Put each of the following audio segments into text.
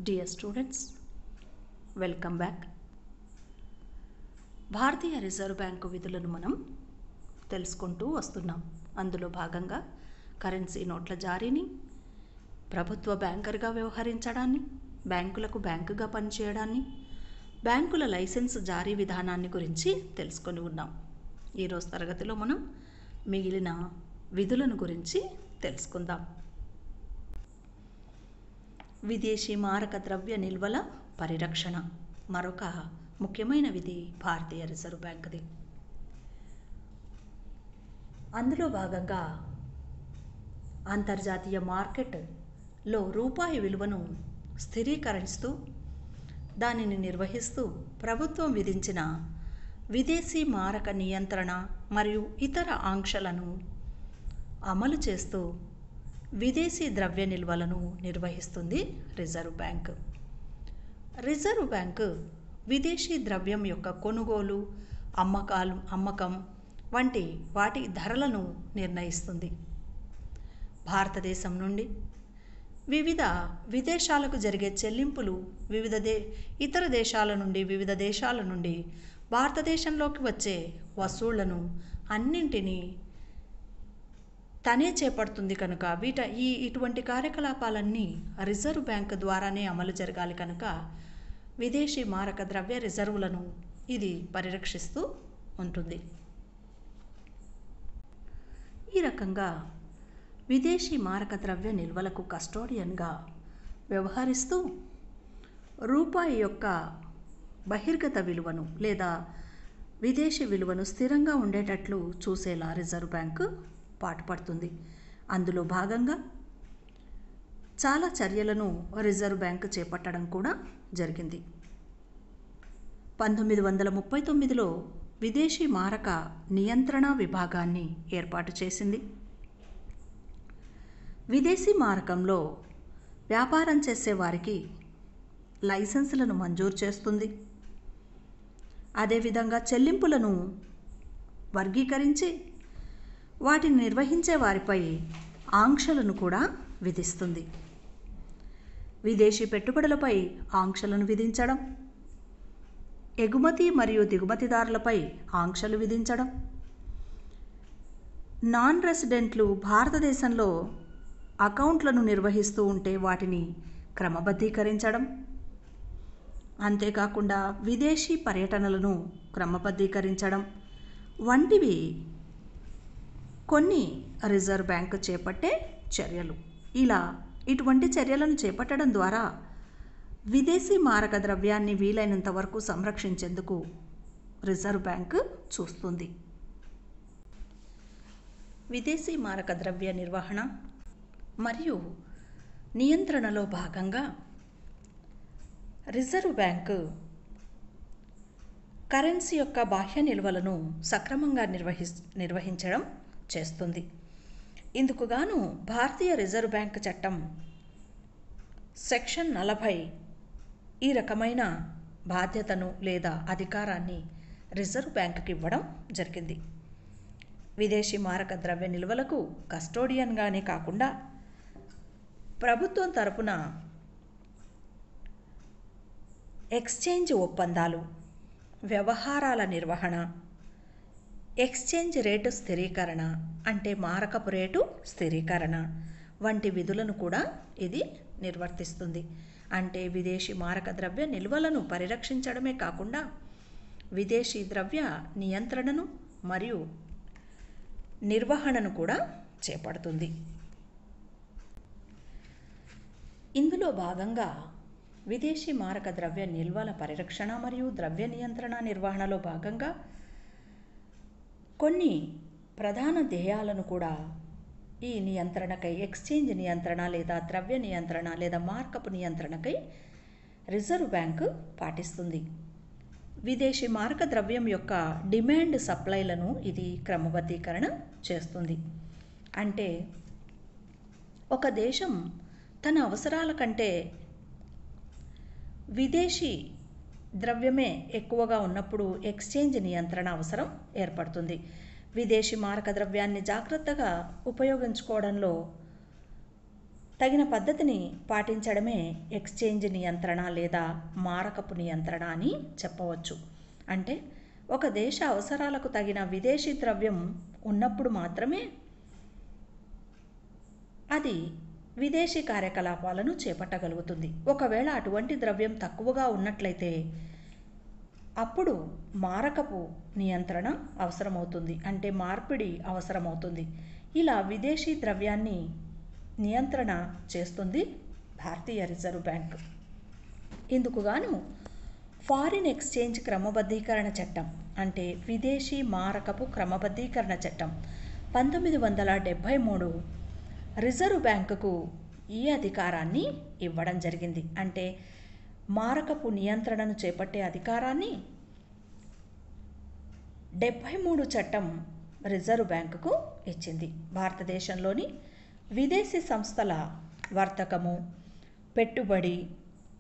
Dear students, welcome back. భారతీయ reserve bank విధులను మనం తెలుసుకుంటూ వస్తున్నాం. అందులో భాగంగా కరెన్సీ నోట్ల జారీని, ప్రభుత్వ బ్యాంకర్గా వ్యవహరించడాన్ని, బ్యాంకులకు బ్యాంకుగా పనిచేయడాన్ని, బ్యాంకుల లైసెన్స్ జారీ విధానాన్ని గురించి తెలుసుకొని ఉన్నాం. ఈరోజు తరగతిలో మనం మిగిలిన విధులను గురించి తెలుసుకుందాం. విదేశీ మారక ద్రవ్య నిల్వల పరిరక్షణ మరొక ముఖ్యమైన విధి భారతీయ రిజర్వ్ బ్యాంకుది. అందులో భాగంగా అంతర్జాతీయ మార్కెట్లో రూపాయి విలువను స్థిరీకరిస్తూ దానిని నిర్వహిస్తూ ప్రభుత్వం విధించిన విదేశీ మారక నియంత్రణ మరియు ఇతర ఆంక్షలను అమలు చేస్తూ విదేశీ ద్రవ్య నిల్వలను నిర్వహిస్తుంది రిజర్వ్ బ్యాంక్. రిజర్వ్ బ్యాంకు విదేశీ ద్రవ్యం యొక్క కొనుగోలు, అమ్మకం వంటి వాటి ధరలను నిర్ణయిస్తుంది. భారతదేశం నుండి వివిధ విదేశాలకు జరిగే చెల్లింపులు, ఇతర దేశాల నుండి, వివిధ దేశాల నుండి భారతదేశంలోకి వచ్చే వసూళ్లను అన్నింటినీ తనే చేపడుతుంది కనుక ఇటువంటి కార్యకలాపాలన్నీ రిజర్వ్ బ్యాంక్ ద్వారానే అమలు జరగాలి కనుక విదేశీ మారక ద్రవ్య రిజర్వులను ఇది పరిరక్షిస్తూ ఉంటుంది. ఈ రకంగా విదేశీ మారక ద్రవ్య నిల్వలకు కస్టోడియన్గా వ్యవహరిస్తూ రూపాయి యొక్క బహిర్గత విలువను లేదా విదేశీ విలువను స్థిరంగా ఉండేటట్లు చూసేలా రిజర్వ్ బ్యాంకు పాటుపడుతుంది. అందులో భాగంగా చాలా చర్యలను రిజర్వ్ బ్యాంకు చేపట్టడం కూడా జరిగింది. 1939లో విదేశీ మారక నియంత్రణ విభాగాన్ని ఏర్పాటు చేసింది. విదేశీ మారకంలో వ్యాపారం చేసే వారికి లైసెన్సులను మంజూరు చేస్తుంది. అదేవిధంగా చెల్లింపులను వర్గీకరించి వాటిని నిర్వహించే వారిపై ఆంక్షలను కూడా విధిస్తుంది. విదేశీ పెట్టుబడులపై ఆంక్షలను విధించడం, ఎగుమతి మరియు దిగుమతిదారులపై ఆంక్షలు విధించడం, నాన్ రెసిడెంట్లు భారతదేశంలో అకౌంట్లను నిర్వహిస్తూ ఉంటే వాటిని క్రమబద్ధీకరించడం, అంతేకాకుండా విదేశీ పర్యటనలను క్రమబద్ధీకరించడం వంటివి కొన్ని రిజర్వ్ బ్యాంకు చేపట్టే చర్యలు. ఇటువంటి చర్యలను చేపట్టడం ద్వారా విదేశీ మారక ద్రవ్యాన్ని వీలైనంత వరకు సంరక్షించేందుకు రిజర్వ్ బ్యాంకు చూస్తుంది. విదేశీ మారక ద్రవ్య నిర్వహణ మరియు నియంత్రణలో భాగంగా రిజర్వ్ బ్యాంకు కరెన్సీ యొక్క బాహ్య నిల్వలను సక్రమంగా నిర్వహించడం చేస్తుంది. ఇందుకు గాను భారతీయ రిజర్వ్ బ్యాంక్ చట్టం సెక్షన్ 40 ఈ రకమైన బాధ్యతను లేదా అధికారాన్ని రిజర్వ్ బ్యాంకుకి ఇవ్వడం జరిగింది. విదేశీ మారక ద్రవ్య నిల్వలకు కస్టోడియన్గానే కాకుండా ప్రభుత్వం తరపున ఎక్స్చేంజ్ ఒప్పందాలు, వ్యవహారాల నిర్వహణ, ఎక్స్చేంజ్ రేటు స్థిరీకరణ అంటే మారకపు రేటు స్థిరీకరణ వంటి విధులను కూడా ఇది నిర్వర్తిస్తుంది. అంటే విదేశీ మారక ద్రవ్య నిల్వలను పరిరక్షించడమే కాకుండా విదేశీ ద్రవ్య నియంత్రణను మరియు నిర్వహణను కూడా చేపడుతుంది. ఇందులో భాగంగా విదేశీ మారక ద్రవ్య నిల్వల పరిరక్షణ మరియు ద్రవ్య నియంత్రణ నిర్వహణలో భాగంగా కొన్ని ప్రధాన ధ్యేయాలను కూడా ఈ నియంత్రణకై ఎక్స్చేంజ్ నియంత్రణ లేదా ద్రవ్య నియంత్రణ లేదా మార్కపు నియంత్రణకై రిజర్వ్ బ్యాంకు పాటిస్తుంది. విదేశీ మారక ద్రవ్యం యొక్క డిమాండ్ సప్లైలను ఇది క్రమబద్ధీకరణ చేస్తుంది. అంటే ఒక దేశం తన అవసరాల కంటే విదేశీ ద్రవ్యమే ఎక్కువగా ఉన్నప్పుడు ఎక్స్చేంజ్ నియంత్రణ అవసరం ఏర్పడుతుంది. విదేశీ మారక ద్రవ్యాన్ని జాగ్రత్తగా ఉపయోగించుకోవడంలో తగిన పద్ధతిని పాటించడమే ఎక్స్చేంజ్ నియంత్రణ లేదా మారకపు నియంత్రణ అని చెప్పవచ్చు. అంటే ఒక దేశ అవసరాలకు తగిన విదేశీ ద్రవ్యం ఉన్నప్పుడు మాత్రమే అది విదేశీ కార్యకలాపాలను చేపట్టగలుగుతుంది. ఒకవేళ అటువంటి ద్రవ్యం తక్కువగా ఉన్నట్లయితే అప్పుడు మారకపు నియంత్రణ అవసరమవుతుంది, అంటే మార్పిడి అవసరమవుతుంది. ఇలా విదేశీ ద్రవ్యాన్ని నియంత్రణ చేస్తుంది భారతీయ రిజర్వ్ బ్యాంక్. ఇందుకుగాను ఫారిన్ ఎక్స్చేంజ్ క్రమబద్ధీకరణ చట్టం, అంటే విదేశీ మారకపు క్రమబద్ధీకరణ చట్టం 1973 రిజర్వ్ బ్యాంకుకు ఈ అధికారాన్ని ఇవ్వడం జరిగింది. అంటే మారకపు నియంత్రణను చేపట్టే అధికారాన్ని 73 చట్టం రిజర్వ్ బ్యాంకుకు ఇచ్చింది. భారతదేశంలోని విదేశీ సంస్థల వర్తకము, పెట్టుబడి,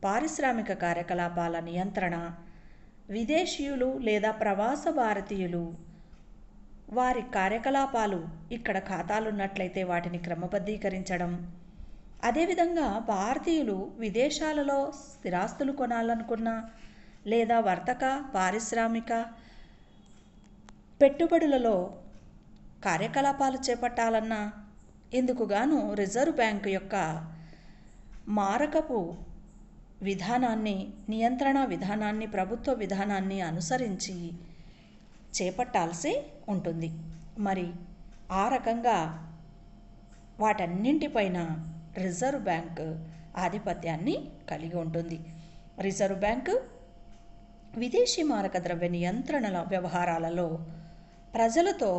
పారిశ్రామిక కార్యకలాపాల నియంత్రణ, విదేశీయులు లేదా ప్రవాస భారతీయులు వారి కార్యకలాపాలు ఇక్కడ ఖాతాలున్నట్లయితే వాటిని క్రమబద్ధీకరించడం, అదేవిధంగా భారతీయులు విదేశాలలో స్థిరాస్తులు కొనాలనుకున్నా లేదా వర్తక, పారిశ్రామిక, పెట్టుబడులలో కార్యకలాపాలు చేపట్టాలన్నా ఇందుకుగాను రిజర్వ్ బ్యాంకు యొక్క మారకపు విధానాన్ని, నియంత్రణ విధానాన్ని, ప్రభుత్వ విధానాన్ని అనుసరించి చేపట్టాల్సి ఉంటుంది. మరి ఆ రకంగా వాటన్నింటిపైన రిజర్వ్ బ్యాంక్ ఆధిపత్యాన్ని కలిగి ఉంటుంది. రిజర్వ్ బ్యాంకు విదేశీ మారక ద్రవ్య నియంత్రణల వ్యవహారాలలో ప్రజలతో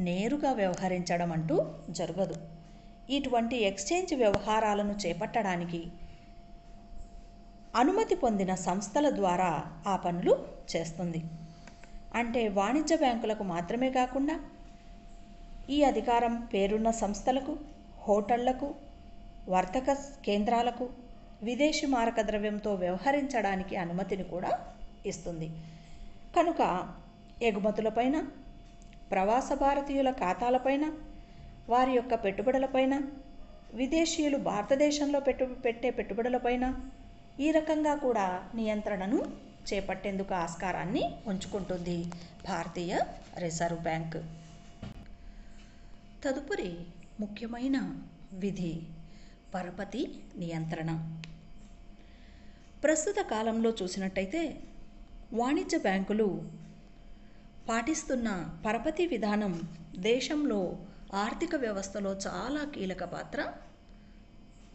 నేరుగా వ్యవహరించడం అంటూ జరగదు. ఇటువంటి ఎక్స్చేంజ్ వ్యవహారాలను చేపట్టడానికి అనుమతి పొందిన సంస్థల ద్వారా ఆ పనులు చేస్తుంది. అంటే వాణిజ్య బ్యాంకులకు మాత్రమే కాకుండా ఈ అధికారం పేరున్న సంస్థలకు, హోటళ్లకు, వర్తక కేంద్రాలకు విదేశీ మారక ద్రవ్యంతో వ్యవహరించడానికి అనుమతిని కూడా ఇస్తుంది. కనుక ఎగుమతులపైన, ప్రవాస భారతీయుల ఖాతాలపైన, వారి యొక్క పెట్టుబడులపైన, విదేశీయులు భారతదేశంలో పెట్టే పెట్టుబడులపైన ఈ రకంగా కూడా నియంత్రణను చేపట్టేందుకు ఆస్కారాన్ని ఉంచుకుంటుంది భారతీయ రిజర్వ్ బ్యాంక్. తదుపరి ముఖ్యమైన విధి పరపతి నియంత్రణ. ప్రస్తుత కాలంలో చూసినట్టయితే వాణిజ్య బ్యాంకులు పాటిస్తున్న పరపతి విధానం దేశంలో ఆర్థిక వ్యవస్థలో చాలా కీలక పాత్ర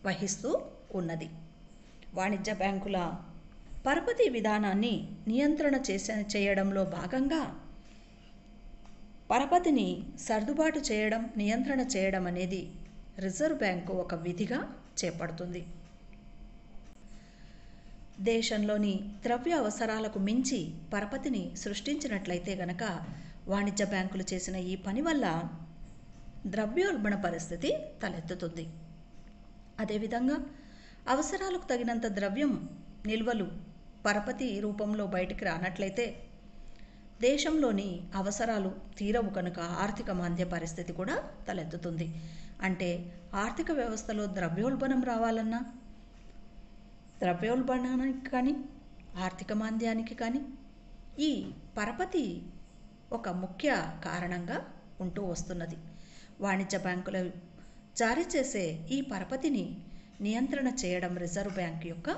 వహిస్తూ ఉన్నది. వాణిజ్య బ్యాంకుల పరపతి విధానాన్ని నియంత్రణ చేయడంలో భాగంగా పరపతిని సర్దుబాటు చేయడం, నియంత్రణ చేయడం అనేది రిజర్వ్ బ్యాంకు ఒక విధిగా చేపడుతుంది. దేశంలోని ద్రవ్య అవసరాలకు మించి పరపతిని సృష్టించినట్లయితే గనక వాణిజ్య బ్యాంకులు చేసిన ఈ పని వల్ల ద్రవ్యోల్బణ పరిస్థితి తలెత్తుతుంది. అదేవిధంగా అవసరాలకు తగినంత ద్రవ్యం నిల్వలు పరపతి రూపంలో బయటికి రానట్లయితే దేశంలోని అవసరాలు తీరవు, కనుక ఆర్థిక మాంద్య పరిస్థితి కూడా తలెత్తుతుంది. అంటే ఆర్థిక వ్యవస్థలో ద్రవ్యోల్బణం రావాలన్నా, ద్రవ్యోల్బణానికి కానీ ఆర్థిక మాంద్యానికి కానీ ఈ పరపతి ఒక ముఖ్య కారణంగా ఉంటూ వస్తున్నది. వాణిజ్య బ్యాంకులు జారీ చేసే ఈ పరపతిని నియంత్రణ చేయడం రిజర్వ్ బ్యాంక్ యొక్క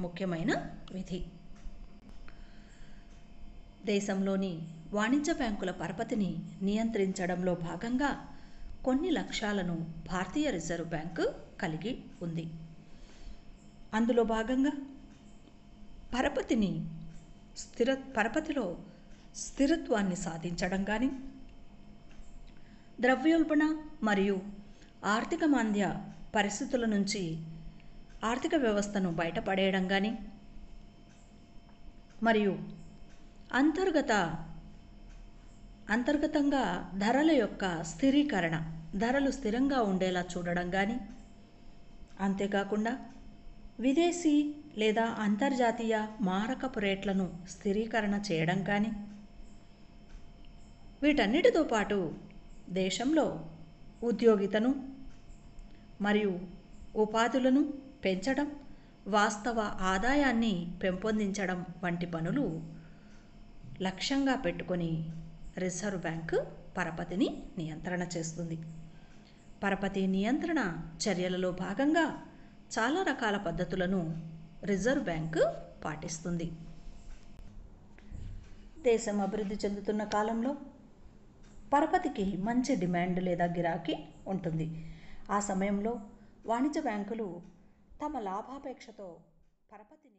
ముఖ్యమైన విధి. దేశంలోని వాణిజ్య బ్యాంకుల పరపతిని నియంత్రించడంలో భాగంగా కొన్ని లక్ష్యాలను భారతీయ రిజర్వ్ బ్యాంకు కలిగి ఉంది. అందులో భాగంగా పరపతిలో స్థిరత్వాన్ని సాధించడం కానీ, ద్రవ్యోల్బణ మరియు ఆర్థిక మాంద్య పరిస్థితుల నుంచి ఆర్థిక వ్యవస్థను బయటపడేయడం కానీ, మరియు అంతర్గతంగా ధరల యొక్క స్థిరీకరణ, ధరలు స్థిరంగా ఉండేలా చూడడం కానీ, అంతేకాకుండా విదేశీ లేదా అంతర్జాతీయ మారకపు రేట్లను స్థిరీకరణ చేయడం కానీ, వీటన్నిటితో పాటు దేశంలో ఉద్యోగితను మరియు ఉపాధులను పెంచడం, వాస్తవ ఆదాయాన్ని పెంపొందించడం వంటి పనులు లక్ష్యంగా పెట్టుకొని రిజర్వ్ బ్యాంకు పరపతిని నియంత్రణ చేస్తుంది. పరపతి నియంత్రణ చర్యలలో భాగంగా చాలా రకాల పద్ధతులను రిజర్వ్ బ్యాంకు పాటిస్తుంది. దేశం అభివృద్ధి చెందుతున్న కాలంలో పరపతికి మంచి డిమాండ్ లేదా గిరాకీ ఉంటుంది. ఆ సమయంలో వాణిజ్య బ్యాంకులు తమ లాభాపేక్షతో పరపతి